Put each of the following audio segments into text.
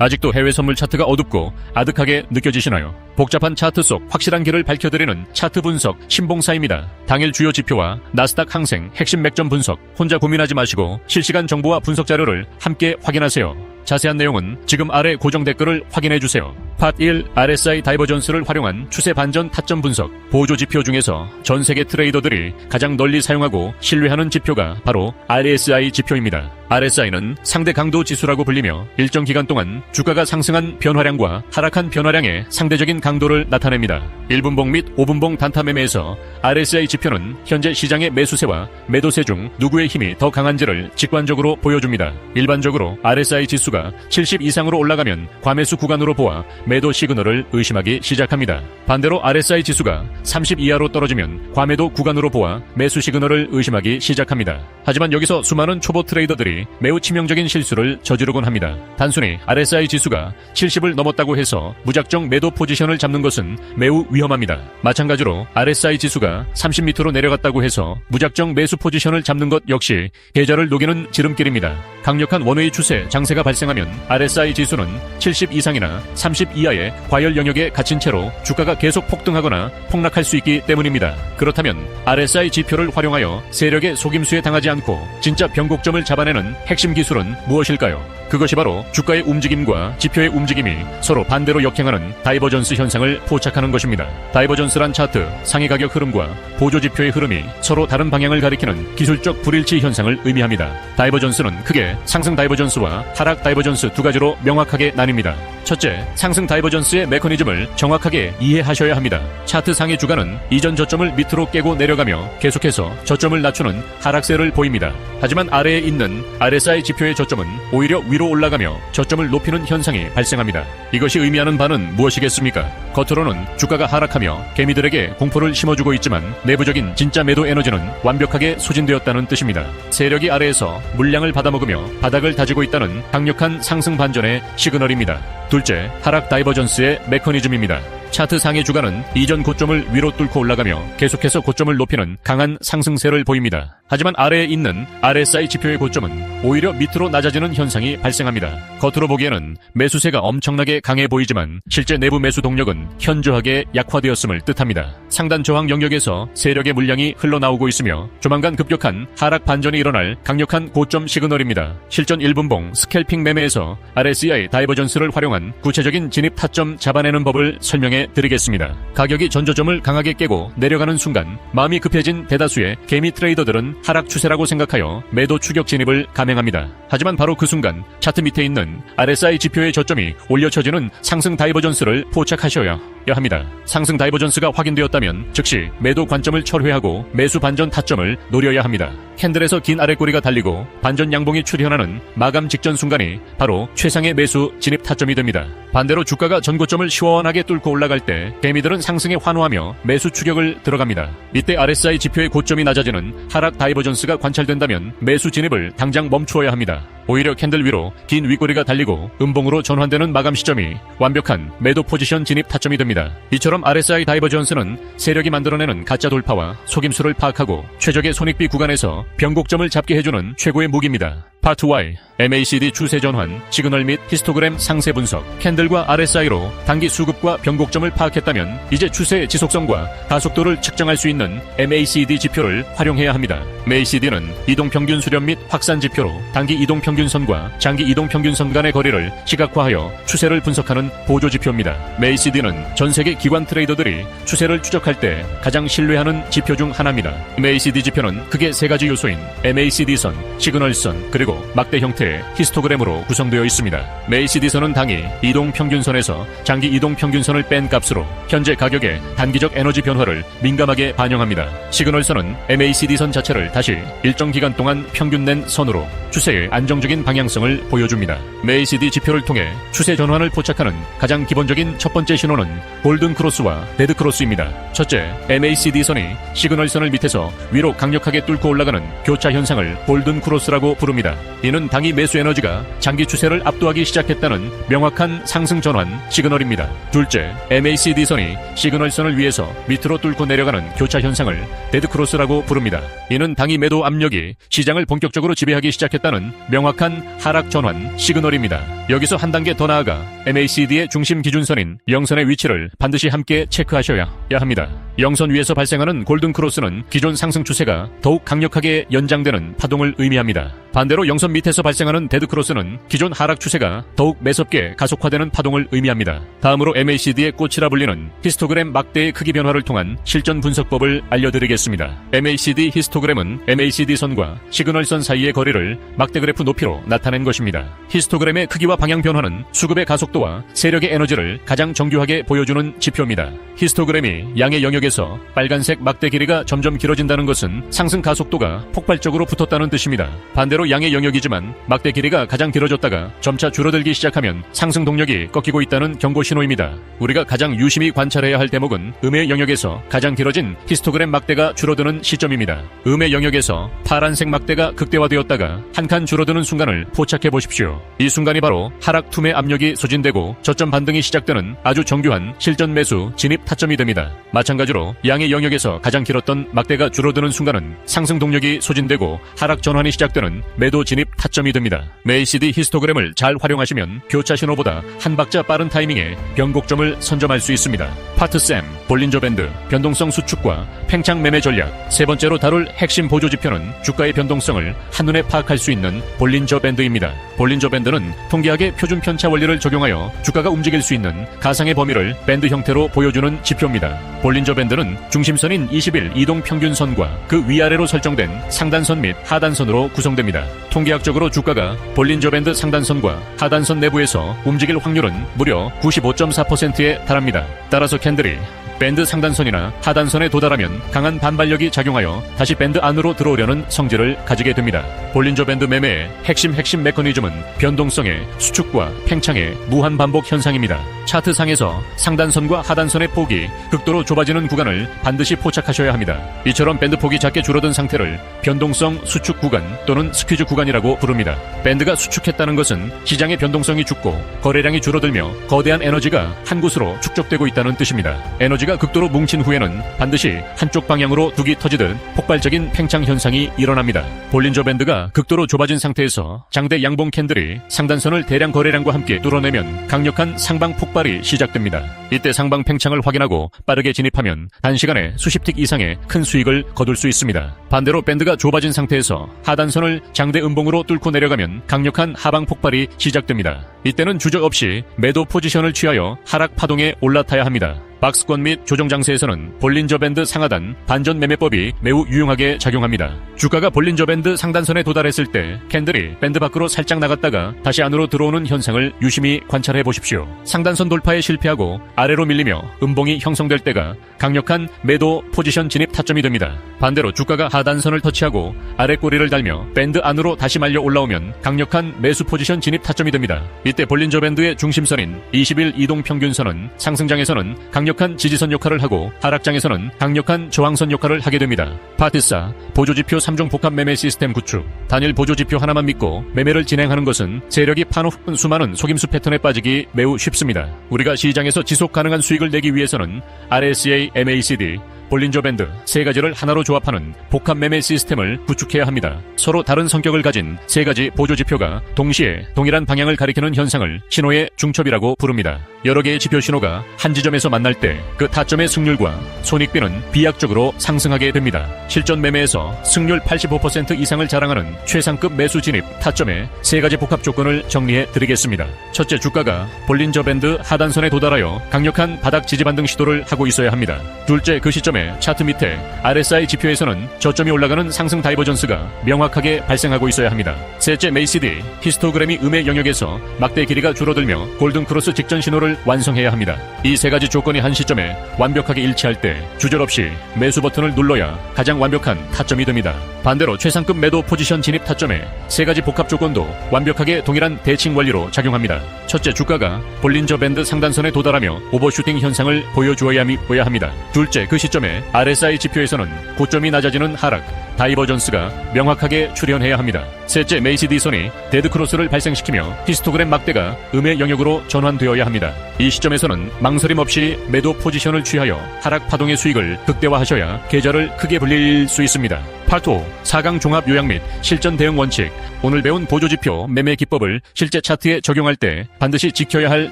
아직도 해외 선물 차트가 어둡고 아득하게 느껴지시나요? 복잡한 차트 속 확실한 길을 밝혀드리는 차트 분석 신봉사입니다. 당일 주요 지표와 나스닥 항생 핵심 맥점 분석, 혼자 고민하지 마시고 실시간 정보와 분석 자료를 함께 확인하세요. 자세한 내용은 지금 아래 고정 댓글을 확인해주세요. 팟1 RSI 다이버전스를 활용한 추세 반전 타점 분석, 보조 지표 중에서 전 세계 트레이더들이 가장 널리 사용하고 신뢰하는 지표가 바로 RSI 지표입니다. RSI는 상대 강도 지수라고 불리며 일정 기간 동안 주가가 상승한 변화량과 하락한 변화량의 상대적인 강도를 나타냅니다. 1분봉 및 5분봉 단타 매매에서 RSI 지표는 현재 시장의 매수세와 매도세 중 누구의 힘이 더 강한지를 직관적으로 보여줍니다. 일반적으로 RSI 지수가 70 이상으로 올라가면 과매수 구간으로 보아 매도 시그널을 의심하기 시작합니다. 반대로 RSI 지수가 30 이하로 떨어지면 과매도 구간으로 보아 매수 시그널을 의심하기 시작합니다. 하지만 여기서 수많은 초보 트레이더들이 매우 치명적인 실수를 저지르곤 합니다. 단순히 RSI 지수가 70을 넘었다고 해서 무작정 매도 포지션을 잡는 것은 매우 위험합니다. 마찬가지로 RSI 지수가 30 밑으로 내려갔다고 해서 무작정 매수 포지션을 잡는 것 역시 계좌를 녹이는 지름길입니다. 강력한 원웨이 추세 장세가 발생하면 RSI 지수는 70 이상이나 30 이하의 과열 영역에 갇힌 채로 주가가 계속 폭등하거나 폭락할 수 있기 때문입니다. 그렇다면 RSI 지표를 활용하여 세력의 속임수에 당하지 않고 진짜 변곡점을 잡아내는 핵심 기술은 무엇일까요? 그것이 바로 주가의 움직임과 지표의 움직임이 서로 반대로 역행하는 다이버전스 현상을 포착하는 것입니다. 다이버전스란 차트, 상위 가격 흐름과 보조 지표의 흐름이 서로 다른 방향을 가리키는 기술적 불일치 현상을 의미합니다. 다이버전스는 크게 상승 다이버전스와 하락 다이버전스 두 가지로 명확하게 나뉩니다. 첫째, 상승 다이버전스의 메커니즘을 정확하게 이해하셔야 합니다. 차트 상위 주가는 이전 저점을 밑으로 깨고 내려가며 계속해서 저점을 낮추는 하락세를 보입니다. 하지만 아래에 있는 RSI 지표의 저점은 오히려 위로 올라가며 저점을 높이는 현상이 발생합니다. 이것이 의미하는 바는 무엇이겠습니까? 겉으로는 주가가 하락하며 개미들에게 공포를 심어주고 있지만 내부적인 진짜 매도 에너지는 완벽하게 소진되었다는 뜻입니다. 세력이 아래에서 물량을 받아먹으며 바닥을 다지고 있다는 강력한 상승 반전의 시그널입니다. 둘째, 하락 다이버전스의 메커니즘입니다. 차트 상위 주가는 이전 고점을 위로 뚫고 올라가며 계속해서 고점을 높이는 강한 상승세를 보입니다. 하지만 아래에 있는 RSI 지표의 고점은 오히려 밑으로 낮아지는 현상이 발생합니다. 겉으로 보기에는 매수세가 엄청나게 강해 보이지만 실제 내부 매수 동력은 현저하게 약화되었음을 뜻합니다. 상단 저항 영역에서 세력의 물량이 흘러나오고 있으며 조만간 급격한 하락 반전이 일어날 강력한 고점 시그널입니다. 실전 1분봉 스캘핑 매매에서 RSI 다이버전스를 활용한 구체적인 진입 타점 잡아내는 법을 설명해 드리겠습니다. 가격이 전저점을 강하게 깨고 내려가는 순간 마음이 급해진 대다수의 개미 트레이더들은 하락 추세라고 생각하여 매도 추격 진입을 감행합니다. 하지만 바로 그 순간 차트 밑에 있는 RSI 지표의 저점이 올려쳐지는 상승 다이버전스를 포착하셔야 합니다. 상승 다이버전스가 확인되었다면 즉시 매도 관점을 철회하고 매수 반전 타점을 노려야 합니다. 캔들에서 긴 아랫꼬리가 달리고 반전 양봉이 출현하는 마감 직전 순간이 바로 최상의 매수 진입 타점이 됩니다. 반대로 주가가 전고점을 시원하게 뚫고 올라갈 때 개미들은 상승에 환호하며 매수 추격을 들어갑니다. 이때 RSI 지표의 고점이 낮아지는 하락 다이버전스가 관찰된다면 매수 진입을 당장 멈추어야 합니다. 오히려 캔들 위로 긴 윗꼬리가 달리고 음봉으로 전환되는 마감 시점이 완벽한 매도 포지션 진입 타점이 됩니다. 이처럼 RSI 다이버전스는 세력이 만들어내는 가짜 돌파와 속임수를 파악하고 최적의 손익비 구간에서 변곡점을 잡게 해주는 최고의 무기입니다. 파트 Y, MACD 추세 전환, 시그널 및 히스토그램 상세 분석, 캔들과 RSI로 단기 수급과 변곡점을 파악했다면 이제 추세의 지속성과 가속도를 측정할 수 있는 MACD 지표를 활용해야 합니다. MACD는 이동평균 수렴 및 확산 지표로 단기 이동평균선과 장기 이동평균선 간의 거리를 시각화하여 추세를 분석하는 보조 지표입니다. MACD는 전 세계 기관 트레이더들이 추세를 추적할 때 가장 신뢰하는 지표 중 하나입니다. MACD 지표는 크게 세 가지 요소인 MACD선, 시그널선, 그리고 막대 형태의 히스토그램으로 구성되어 있습니다. MACD선은 당이 이동평균선에서 장기 이동평균선을 뺀 값으로 현재 가격의 단기적 에너지 변화를 민감하게 반영합니다. 시그널선은 MACD선 자체를 다시 일정 기간 동안 평균 낸 선으로 추세의 안정적인 방향성을 보여줍니다. MACD 지표를 통해 추세 전환을 포착하는 가장 기본적인 첫 번째 신호는 골든 크로스와 데드 크로스입니다. 첫째, MACD선이 시그널선을 밑에서 위로 강력하게 뚫고 올라가는 교차 현상을 골든 크로스라고 부릅니다. 이는 당이 매수 에너지가 장기 추세를 압도하기 시작했다는 명확한 상승 전환 시그널입니다. 둘째, MACD선이 시그널선을 위해서 밑으로 뚫고 내려가는 교차 현상을 데드크로스라고 부릅니다. 이는 당이 매도 압력이 시장을 본격적으로 지배하기 시작했다는 명확한 하락 전환 시그널입니다. 여기서 한 단계 더 나아가 MACD의 중심 기준선인 0선의 위치를 반드시 함께 체크하셔야 합니다. 0선 위에서 발생하는 골든크로스는 기존 상승 추세가 더욱 강력하게 연장되는 파동을 의미합니다. 반대로 0선 밑에서 발생하는 데드크로스는 기존 하락 추세가 더욱 매섭게 가속화되는 파동을 의미합니다. 다음으로 MACD의 꽃이라 불리는 히스토그램 막대의 크기 변화를 통한 실전 분석법을 알려드리겠습니다. MACD 히스토그램은 MACD선과 시그널선 사이의 거리를 막대 그래프 높이로 나타낸 것입니다. 히스토그램의 크기와 방향 변화는 수급의 가속도와 세력의 에너지를 가장 정교하게 보여주는 지표입니다. 히스토그램이 양의 영역에서 빨간색 막대 길이가 점점 길어진다는 것은 상승 가속도가 폭발적으로 붙었다는 뜻입니다. 반대로 양의 영역이지만 막대 길이가 가장 길어졌다가 점차 줄어들기 시작하면 상승 동력이 꺾이고 있다는 경고 신호입니다. 우리가 가장 유심히 관찰해야 할 대목은 음의 영역에서 가장 길어진 히스토그램 막대가 줄어드는 시점입니다. 음의 영역에서 파란색 막대가 극대화되었다가 한 칸 줄어드는 순간을 포착해 보십시오. 이 순간이 바로 하락 투매 압력이 소진되고 저점 반등이 시작되는 아주 정교한 실전 매수 진입 타점이 됩니다. 마찬가지로 양의 영역에서 가장 길었던 막대가 줄어드는 순간은 상승 동력이 소진되고 하락 전환이 시작되는 매도 진입 타점이 됩니다. MACD 히스토그램을 잘 활용하시면 교차 신호보다 한 박자 빠른 타이밍에 변곡점을 선점할 수 있습니다. 파트 샘, 볼린저 밴드, 변동성 수축과 팽창 매매 전략. 세 번째로 다룰 핵심 보조 지표는 주가의 변동성을 한눈에 파악할 수 있는 볼린저 밴드입니다. 볼린저 밴드는 통계학의 표준 편차 원리를 적용하여 주가가 움직일 수 있는 가상의 범위를 밴드 형태로 보여주는 지표입니다. 볼린저 밴드는 중심선인 20일 이동 평균선과 그 위아래로 설정된 상단선 및 하단선으로 구성됩니다. 통계학적으로 주가가 볼린저 밴드 상단선과 하단선 내부에서 움직일 확률은 무려 95.4%에 달합니다. 따라서 캔들이 밴드 상단선이나 하단선에 도달하면 강한 반발력이 작용하여 다시 밴드 안으로 들어오려는 성질을 가지게 됩니다. 볼린저 밴드 매매의 핵심 메커니즘은 변동성의 수축과 팽창의 무한 반복 현상입니다. 차트상에서 상단선과 하단선의 폭이 극도로 좁아지는 구간을 반드시 포착하셔야 합니다. 이처럼 밴드 폭이 작게 줄어든 상태를 변동성 수축 구간 또는 스퀴즈 구간이라고 부릅니다. 밴드가 수축했다는 것은 시장의 변동성이 죽고 거래량이 줄어들며 거대한 에너지가 한 곳으로 축적되고 있다는 뜻입니다. 에너지가 극도로 뭉친 후에는 반드시 한쪽 방향으로 둑이 터지듯 폭발적인 팽창 현상이 일어납니다. 볼린저 밴드가 극도로 좁아진 상태에서 장대 양봉 캔들이 상단선을 대량 거래량과 함께 뚫어내면 강력한 상방 폭발이 시작됩니다. 이때 상방 팽창을 확인하고 빠르게 진입하면 단시간에 수십 틱 이상의 큰 수익을 거둘 수 있습니다. 반대로 밴드가 좁아진 상태에서 하단선을 장대 음봉으로 뚫고 내려가면 강력한 하방 폭발이 시작됩니다. 이때는 주저 없이 매도 포지션을 취하여 하락 파동에 올라타야 합니다. 박스권 및 조정 장세에서는 볼린저 밴드 상하단 반전 매매법이 매우 유용하게 작용합니다. 주가가 볼린저 밴드 상단선에 도달했을 때 캔들이 밴드 밖으로 살짝 나갔다가 다시 안으로 들어오는 현상을 유심히 관찰해 보십시오. 상단선 돌파에 실패하고 아래로 밀리며 음봉이 형성될 때가 강력한 매도 포지션 진입 타점이 됩니다. 반대로 주가가 하단선을 터치하고 아래 꼬리를 달며 밴드 안으로 다시 말려 올라오면 강력한 매수 포지션 진입 타점이 됩니다. 이때 볼린저 밴드의 중심선인 20일 이동 평균선은 상승장에서는 강력한 지지선 역할을 하고 하락장에서는 강력한 저항선 역할을 하게 됩니다. 파트4 보조지표 3종 복합 매매 시스템 구축. 단일 보조지표 하나만 믿고 매매를 진행하는 것은 세력이 판호 수많은 속임수 패턴에 빠지기 매우 쉽습니다. 우리가 시장에서 지속 가능한 수익을 내기 위해서는 RSA, MACD, 볼린저 밴드 세 가지를 하나로 조합하는 복합 매매 시스템을 구축해야 합니다. 서로 다른 성격을 가진 세 가지 보조지표가 동시에 동일한 방향을 가리키는 현상을 신호의 중첩이라고 부릅니다. 여러 개의 지표 신호가 한 지점에서 만날 때 그 타점의 승률과 손익비는 비약적으로 상승하게 됩니다. 실전 매매에서 승률 85% 이상을 자랑하는 최상급 매수 진입 타점의 세 가지 복합 조건을 정리해 드리겠습니다. 첫째, 주가가 볼린저 밴드 하단선에 도달하여 강력한 바닥 지지 반등 시도를 하고 있어야 합니다. 둘째, 그 시점에 차트 밑에 RSI 지표에서는 저점이 올라가는 상승 다이버전스가 명확하게 발생하고 있어야 합니다. 셋째, MACD 히스토그램이 음의 영역에서 막대 길이가 줄어들며 골든크로스 직전 신호를 완성해야 합니다. 이 세 가지 조건이 한 시점에 완벽하게 일치할 때 주저없이 매수 버튼을 눌러야 가장 완벽한 타점이 됩니다. 반대로 최상급 매도 포지션 진입 타점에 세 가지 복합 조건도 완벽하게 동일한 대칭 원리로 작용합니다. 첫째, 주가가 볼린저 밴드 상단선에 도달하며 오버슈팅 현상을 보여주어야 합니다. 둘째, 그 시점에 RSI 지표에서는 고점이 낮아지는 하락, 다이버전스가 명확하게 출현해야 합니다. 셋째, 메이시 디선이 데드크로스를 발생시키며 히스토그램 막대가 음의 영역으로 전환되어야 합니다. 이 시점에서는 망설임 없이 매도 포지션을 취하여 하락 파동의 수익을 극대화하셔야 계좌를 크게 불릴 수 있습니다. 파트 5. 4강 종합 요약 및 실전 대응 원칙. 오늘 배운 보조지표 매매 기법을 실제 차트에 적용할 때 반드시 지켜야 할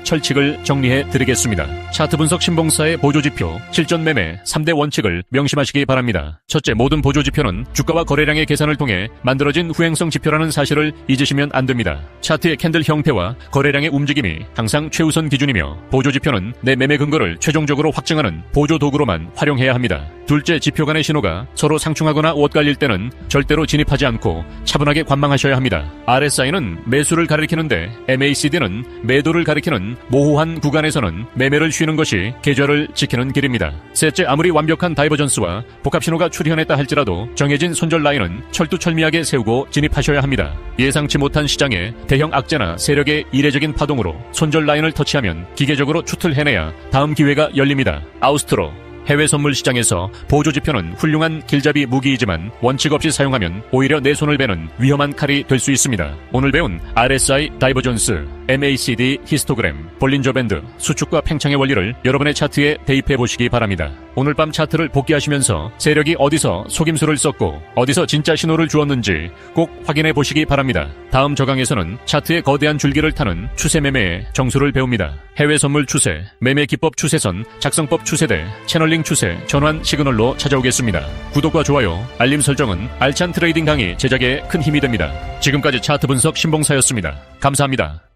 철칙을 정리해 드리겠습니다. 차트 분석 신봉사의 보조지표, 실전 매매 3대 원칙을 명심하시기 바랍니다. 첫째, 모든 보조지표는 주가와 거래량의 계산을 통해 만들어진 후행성 지표라는 사실을 잊으시면 안 됩니다. 차트의 캔들 형태와 거래량의 움직임이 항상 최우선 기준이며 보조지표는 내 매매 근거를 최종적으로 확증하는 보조 도구로만 활용해야 합니다. 둘째, 지표 간의 신호가 서로 상충하거나 엇갈릴 때는 절대로 진입하지 않고 차분하게 관망하셔야 합니다. RSI는 매수를 가리키는데 MACD는 매도를 가리키는 모호한 구간에서는 매매를 쉬는 것이 계좌를 지키는 길입니다. 셋째, 아무리 완벽한 다이버전스와 복합신호가 출현했다 할지라도 정해진 손절 라인은 철두철미하게 세우고 진입하셔야 합니다. 예상치 못한 시장의 대형 악재나 세력의 이례적인 파동으로 손절 라인을 터치하면 기계적으로 추틀 해내야 다음 기회가 열립니다. 아우스트로 해외 선물 시장에서 보조지표는 훌륭한 길잡이 무기이지만 원칙 없이 사용하면 오히려 내 손을 베는 위험한 칼이 될 수 있습니다. 오늘 배운 RSI 다이버전스, MACD 히스토그램, 볼린저 밴드, 수축과 팽창의 원리를 여러분의 차트에 대입해 보시기 바랍니다. 오늘 밤 차트를 복귀하시면서 세력이 어디서 속임수를 썼고 어디서 진짜 신호를 주었는지 꼭 확인해 보시기 바랍니다. 다음 저강에서는 차트의 거대한 줄기를 타는 추세 매매의 정수를 배웁니다. 해외 선물 추세, 매매 기법 추세선, 작성법 추세대, 채널링 추세, 전환 시그널로 찾아오겠습니다. 구독과 좋아요, 알림 설정은 알찬 트레이딩 강의 제작에 큰 힘이 됩니다. 지금까지 차트 분석 신봉사였습니다. 감사합니다.